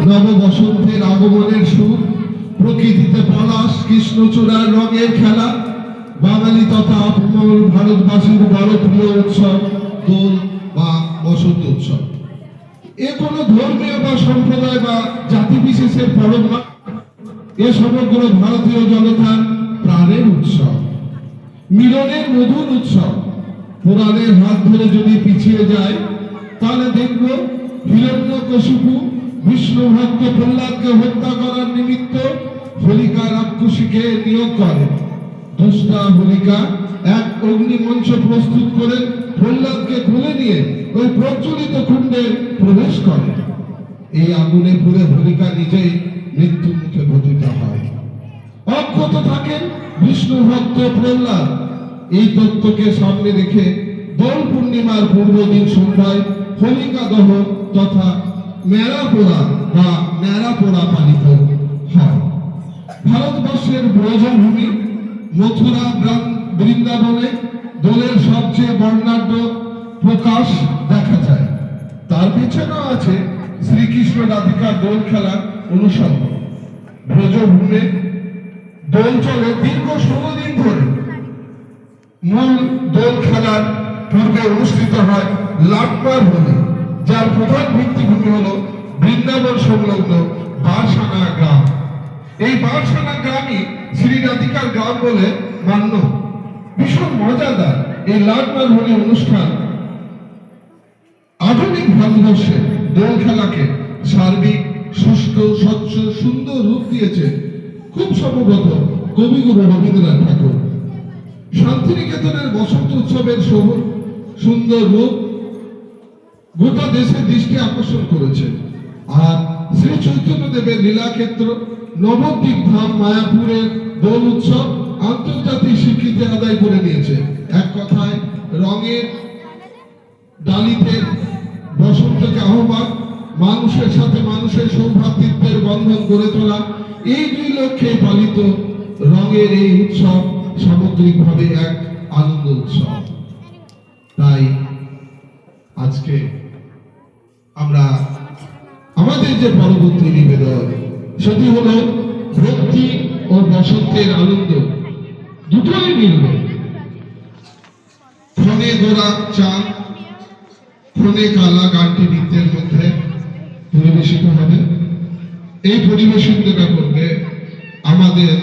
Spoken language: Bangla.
নব বসন্তের আগমনের সুর, প্রকৃতিতে পলাশ কৃষ্ণচূড়ার রঙের খেলা, বাঙালি তথা আপমর ভারতবাসীর বড় প্রিয় উৎসব দোল বা বসন্ত উৎসব। এ কোনো ধর্মীয় বা সম্প্রদায় বা জাতি বিশেষের পরব না, এ সমগ্র ভারতীয় জনতার প্রাণের উৎসব, মিলনের মধুর উৎসব। পুরাণের হাত ধরে যদি পিছিয়ে যায় তাহলে দেখব হিরণ্যকশিপু বিষ্ণু ভক্ত প্রহ্লাদকে হত্যা করার নিমিত্ত হোলিকা রাক্ষসীকে নিয়োগ করেন। দুষ্টা হোলিকা এক অগ্নিমঞ্চ প্রস্তুত করে প্রহ্লাদকে খুলে নিয়ে ওই প্রজ্বলিত কুণ্ডে প্রবেশ করে। এই আগুনে পুড়ে হোলিকা নিজেই মৃত্যু মুখে পতিত হয়। অক্ষত থাকেন বিষ্ণু ভক্ত প্রহ্লাদ। এই তত্ত্বকে সামনে রেখে দোল পূর্ণিমার পূর্বদিন সন্ধ্যায় হোলিকা দহন তথা মেলা পোড়া বা মেলা পোড়া পালিত হয়। ভারতবর্ষের ব্রজভূমি মথুরা বৃন্দাবনে দোলের সবচেয়ে বর্ণাঢ্য প্রকাশ দেখা যায়। তার পেছনেও আছে শ্রীকৃষ্ণ রাধিকার দোল খেলার অনুসঙ্গ। ব্রজভূমে দোল চলে দীর্ঘ 16 দিন ধরে। মূল দোল খেলার পূর্বে অনুষ্ঠিত হয় লাটমার হোলি, যার প্রধান ভিত্তিভূমি হল বৃন্দাবন সংলগ্ন বারসানা গ্রাম। এই বারসানা গ্রামই শ্রী রাধিকার গ্রাম বলে মান্য। ভীষণ মজাদার এই লাটমার হোলি অনুষ্ঠান আধুনিক ভারতবর্ষে দোল খেলাকে সার্বিক সুস্থ স্বচ্ছ সুন্দর রূপ দিয়েছে খুব সম্ভবত কবিগুরু রবীন্দ্রনাথ ঠাকুর। শান্তিনিকেতনের বসন্ত উৎসবের সুন্দর রূপ গোটা দেশের দৃষ্টি আকর্ষণ করেছে। আর শ্রী চৈতন্য দেবের লীলাক্ষেত্র নবদ্বীপ ধাম মায়াপুরের দোল উৎসব আন্তর্জাতিক স্বীকৃতি আদায় করে নিয়েছে। এক কথায় রঙের ডালিতে বসন্তকে আহ্বান, মানুষের সাথে মানুষের সৌভ্রাতৃত্বের বন্ধন গড়ে তোলা, এই দুই লক্ষ্যে পালিত রঙের এই উৎসব সামগ্রিকভাবে এক আনন্দ উৎসব। তাই আজকে আমরা আমাদের যে পরবর্তী নিবেদন সেটি হলো ভক্তি ও বসন্তের আনন্দ দুটোই মিলবে। ক্ষণে গোরা চাঁদ ক্ষণে কালা গানটি নৃত্যের মধ্যে পরিবেশিত হবে। এই পরিবেশনটা করবে আমাদের